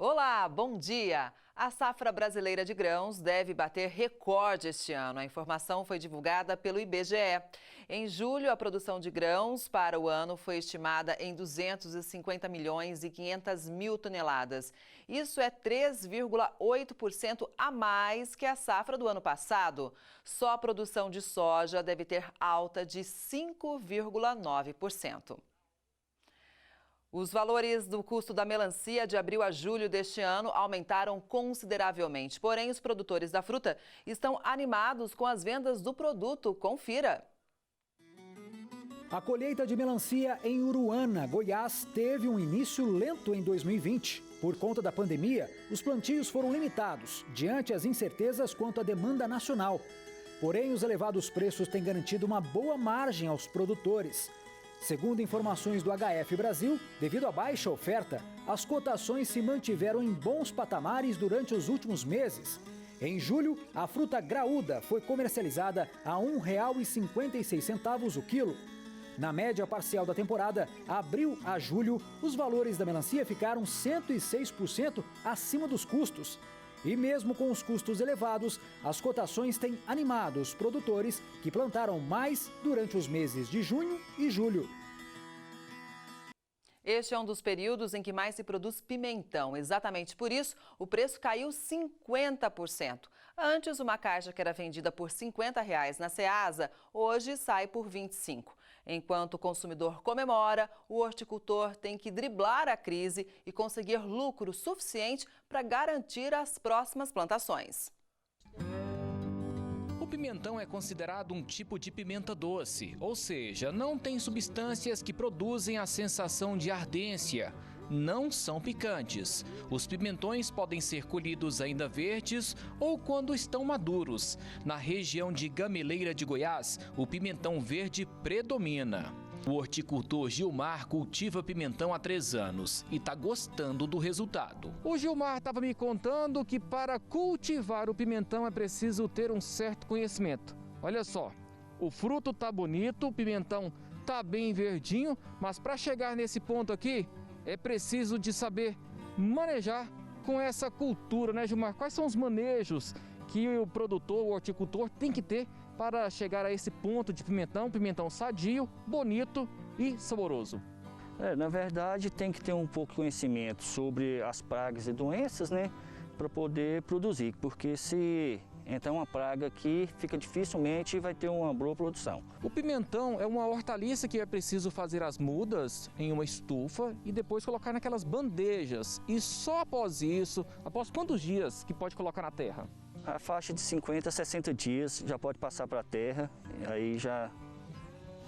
Olá, bom dia! A safra brasileira de grãos deve bater recorde este ano. A informação foi divulgada pelo IBGE. Em julho, a produção de grãos para o ano foi estimada em 250 milhões e 500 mil toneladas. Isso é 3,8% a mais que a safra do ano passado. Só a produção de soja deve ter alta de 5,9%. Os valores do custo da melancia de abril a julho deste ano aumentaram consideravelmente. Porém, os produtores da fruta estão animados com as vendas do produto. Confira! A colheita de melancia em Uruana, Goiás, teve um início lento em 2020. Por conta da pandemia, os plantios foram limitados, diante as incertezas quanto à demanda nacional. Porém, os elevados preços têm garantido uma boa margem aos produtores. Segundo informações do HF Brasil, devido à baixa oferta, as cotações se mantiveram em bons patamares durante os últimos meses. Em julho, a fruta graúda foi comercializada a R$ 1,56 o quilo. Na média parcial da temporada, abril a julho, os valores da melancia ficaram 106% acima dos custos. E mesmo com os custos elevados, as cotações têm animado os produtores que plantaram mais durante os meses de junho e julho. Este é um dos períodos em que mais se produz pimentão. Exatamente por isso, o preço caiu 50%. Antes, uma caixa que era vendida por R$ 50 na Ceasa, hoje sai por R$ 25. Enquanto o consumidor comemora, o horticultor tem que driblar a crise e conseguir lucro suficiente para garantir as próximas plantações. O pimentão é considerado um tipo de pimenta doce, ou seja, não tem substâncias que produzem a sensação de ardência. Não são picantes. Os pimentões podem ser colhidos ainda verdes ou quando estão maduros. Na região de Gameleira de Goiás, o pimentão verde predomina. O horticultor Gilmar cultiva pimentão há 3 anos e está gostando do resultado. O Gilmar estava me contando que para cultivar o pimentão é preciso ter um certo conhecimento. Olha só, o fruto tá bonito, o pimentão tá bem verdinho, mas para chegar nesse ponto aqui é preciso de saber manejar com essa cultura, né, Gilmar? Quais são os manejos que o produtor, o horticultor tem que ter para chegar a esse ponto de pimentão sadio, bonito e saboroso? Na verdade, tem que ter um pouco de conhecimento sobre as pragas e doenças, né, para poder produzir, porque se entrar uma praga aqui, fica dificilmente vai ter uma boa produção. O pimentão é uma hortaliça que é preciso fazer as mudas em uma estufa e depois colocar naquelas bandejas. E só após isso, após quantos dias que pode colocar na terra? A faixa de 50 a 60 dias já pode passar para a terra, aí já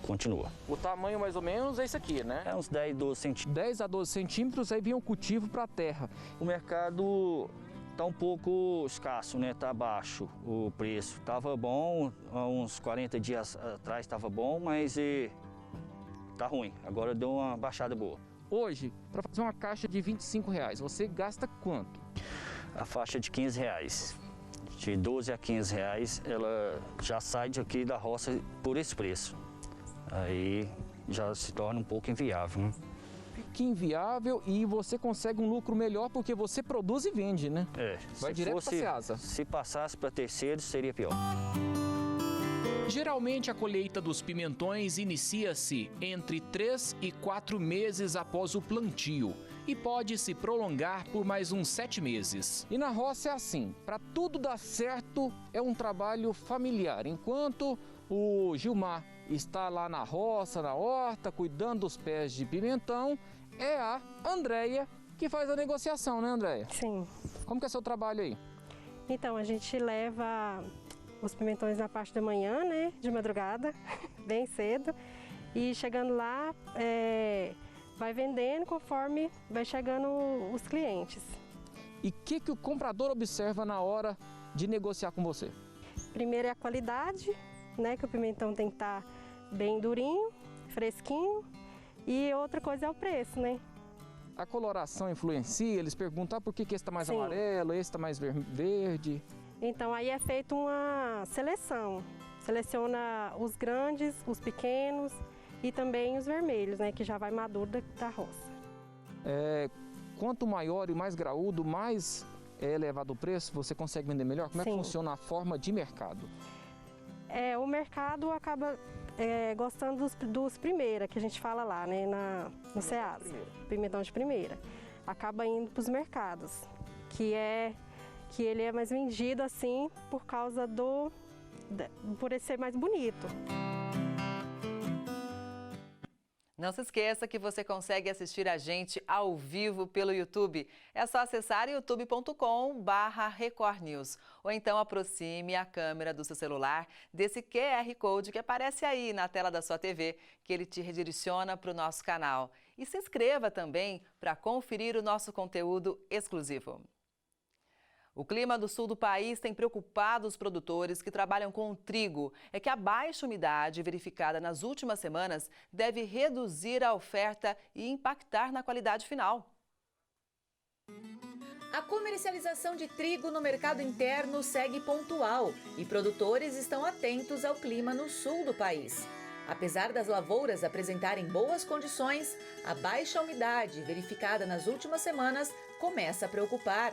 continua. O tamanho mais ou menos é esse aqui, né? É uns 10, 12 centímetros. 10 a 12 centímetros, aí vem o cultivo para a terra. O mercado está um pouco escasso, né? Está baixo o preço. Estava bom, há uns 40 dias atrás estava bom, mas está ruim. Agora deu uma baixada boa. Hoje, para fazer uma caixa de R$ 25, você gasta quanto? A faixa de R$ 15. De 12 a 15 reais, ela já sai daqui da roça por esse preço. Aí já se torna um pouco inviável, né? Fica inviável e você consegue um lucro melhor porque você produz e vende, né? Vai direto para a Ceasa. Se passasse para terceiros, seria pior. Geralmente a colheita dos pimentões inicia-se entre 3 e 4 meses após o plantio e pode se prolongar por mais uns 7 meses. E na roça é assim, para tudo dar certo é um trabalho familiar. Enquanto o Gilmar está lá na roça, na horta, cuidando dos pés de pimentão, é a Andréia que faz a negociação, né, Andréia? Sim. Como que é seu trabalho aí? Então, a gente leva os pimentões na parte da manhã, né, de madrugada, bem cedo, e chegando lá, vai vendendo conforme vai chegando os clientes. E o que o comprador observa na hora de negociar com você? Primeiro é a qualidade, né, que o pimentão tem que estar bem durinho, fresquinho, e outra coisa é o preço, né? A coloração influencia? Eles perguntam por que esse está mais Sim. amarelo, esse está mais verde? Então aí é feita uma seleção, seleciona os grandes, os pequenos e também os vermelhos, né, que já vai maduro da roça. quanto maior e mais graúdo, mais é elevado o preço, você consegue vender melhor? Como é que Sim. funciona a forma de mercado? O mercado acaba gostando dos primeira, que a gente fala lá, né, no Ceasa. Pimentão de primeira. Acaba indo para os mercados, que ele é mais vendido assim por causa por ele ser mais bonito. Não se esqueça que você consegue assistir a gente ao vivo pelo YouTube. É só acessar youtube.com/Record News. Ou então aproxime a câmera do seu celular desse QR Code que aparece aí na tela da sua TV, que ele te redireciona para o nosso canal. E se inscreva também para conferir o nosso conteúdo exclusivo. O clima do sul do país tem preocupado os produtores que trabalham com o trigo. É que a baixa umidade verificada nas últimas semanas deve reduzir a oferta e impactar na qualidade final. A comercialização de trigo no mercado interno segue pontual e produtores estão atentos ao clima no sul do país. Apesar das lavouras apresentarem boas condições, a baixa umidade verificada nas últimas semanas começa a preocupar.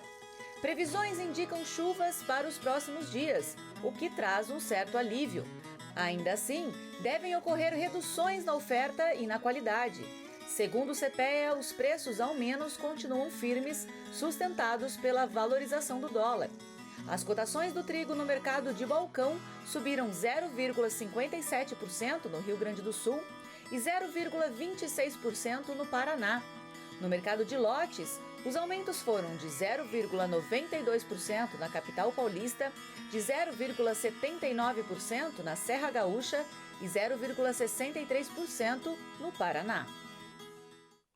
Previsões indicam chuvas para os próximos dias, o que traz um certo alívio. Ainda assim, devem ocorrer reduções na oferta e na qualidade. Segundo o CPEA, os preços ao menos continuam firmes, sustentados pela valorização do dólar. As cotações do trigo no mercado de balcão subiram 0,57% no Rio Grande do Sul e 0,26% no Paraná. No mercado de lotes, os aumentos foram de 0,92% na capital paulista, de 0,79% na Serra Gaúcha e 0,63% no Paraná.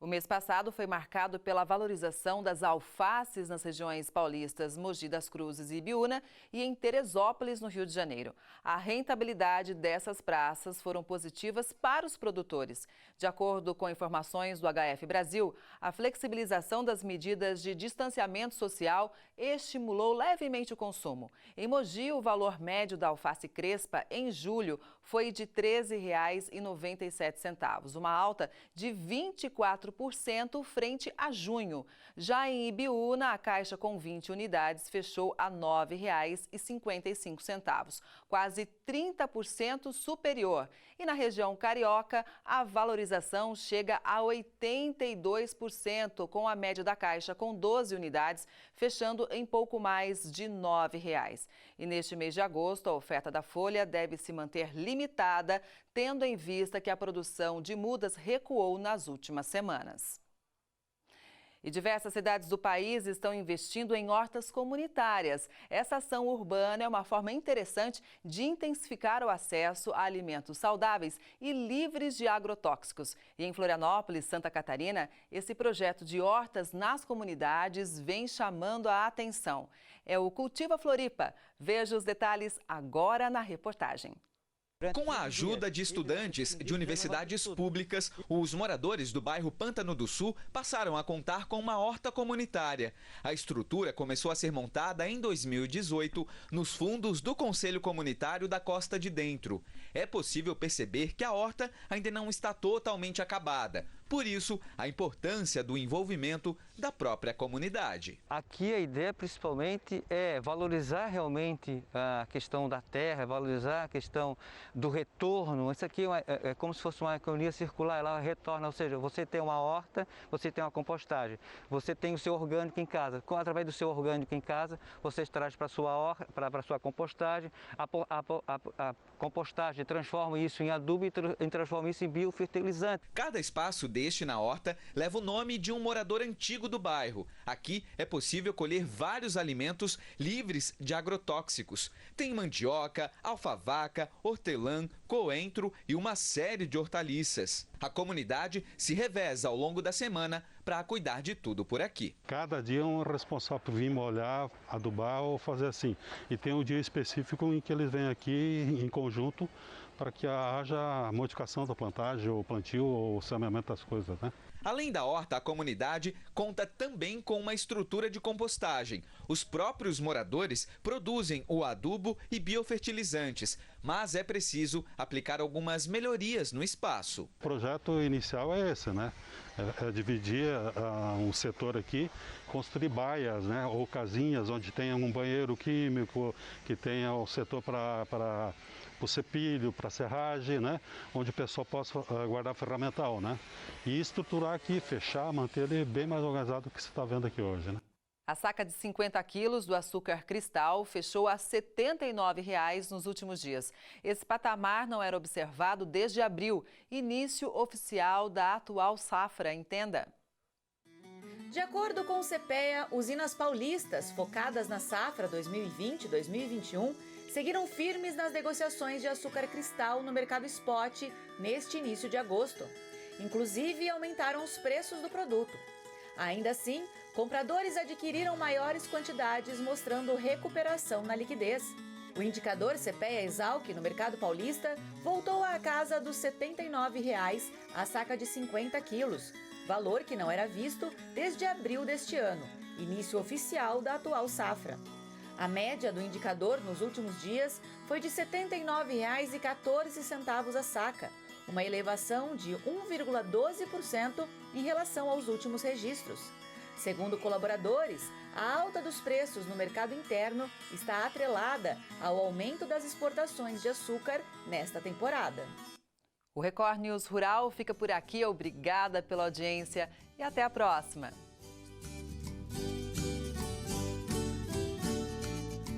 O mês passado foi marcado pela valorização das alfaces nas regiões paulistas Mogi das Cruzes e Ibiúna e em Teresópolis, no Rio de Janeiro. A rentabilidade dessas praças foram positivas para os produtores. De acordo com informações do HF Brasil, a flexibilização das medidas de distanciamento social estimulou levemente o consumo. Em Mogi, o valor médio da alface crespa em julho foi de R$ 13,97, uma alta de 24% frente a junho. Já em Ibiúna, a caixa com 20 unidades fechou a R$ 9,55, quase 30% superior. E na região carioca, a valorização chega a 82%, com a média da caixa com 12 unidades fechando em pouco mais de R$ 9,00. E neste mês de agosto, a oferta da folha deve se manter limitada, tendo em vista que a produção de mudas recuou nas últimas semanas. E diversas cidades do país estão investindo em hortas comunitárias. Essa ação urbana é uma forma interessante de intensificar o acesso a alimentos saudáveis e livres de agrotóxicos. E em Florianópolis, Santa Catarina, esse projeto de hortas nas comunidades vem chamando a atenção. É o Cultiva Floripa. Veja os detalhes agora na reportagem. Com a ajuda de estudantes de universidades públicas, os moradores do bairro Pântano do Sul passaram a contar com uma horta comunitária. A estrutura começou a ser montada em 2018 nos fundos do Conselho Comunitário da Costa de Dentro. É possível perceber que a horta ainda não está totalmente acabada. Por isso, a importância do envolvimento da própria comunidade. Aqui a ideia principalmente é valorizar realmente a questão da terra, valorizar a questão do retorno. Isso aqui é como se fosse uma economia circular, ela retorna, ou seja, você tem uma horta, você tem uma compostagem, você tem o seu orgânico em casa. Através do seu orgânico em casa, você traz para a sua compostagem, a compostagem transforma isso em adubo e transforma isso em biofertilizante. Cada espaço deste na horta leva o nome de um morador antigo do bairro. Aqui é possível colher vários alimentos livres de agrotóxicos. Tem mandioca, alfavaca, hortelã, coentro e uma série de hortaliças. A comunidade se reveza ao longo da semana para cuidar de tudo por aqui. Cada dia é um responsável por vir molhar, adubar ou fazer assim. E tem um dia específico em que eles vêm aqui em conjunto para que haja modificação da plantagem, ou plantio, ou saneamento das coisas, né? Além da horta, a comunidade conta também com uma estrutura de compostagem. Os próprios moradores produzem o adubo e biofertilizantes, mas é preciso aplicar algumas melhorias no espaço. O projeto inicial é esse, né? É dividir um setor aqui, construir baias, né? Ou casinhas onde tenha um banheiro químico, que tenha o setor para o cepilho, para a serragem, né? Onde o pessoal possa guardar ferramental, né? E estruturar aqui, fechar, manter ele bem mais organizado do que você está vendo aqui hoje, né? A saca de 50 quilos do açúcar cristal fechou a R$ 79,00 nos últimos dias. Esse patamar não era observado desde abril, início oficial da atual safra, entenda. De acordo com o CPEA, usinas paulistas focadas na safra 2020-2021 seguiram firmes nas negociações de açúcar cristal no mercado spot neste início de agosto. Inclusive, aumentaram os preços do produto. Ainda assim, compradores adquiriram maiores quantidades, mostrando recuperação na liquidez. O indicador CPEA-Esalq no mercado paulista voltou à casa dos R$ 79,00 a saca de 50 quilos, valor que não era visto desde abril deste ano, início oficial da atual safra. A média do indicador nos últimos dias foi de R$ 79,14 a saca, uma elevação de 1,12% em relação aos últimos registros. Segundo colaboradores, a alta dos preços no mercado interno está atrelada ao aumento das exportações de açúcar nesta temporada. O Record News Rural fica por aqui. Obrigada pela audiência e até a próxima.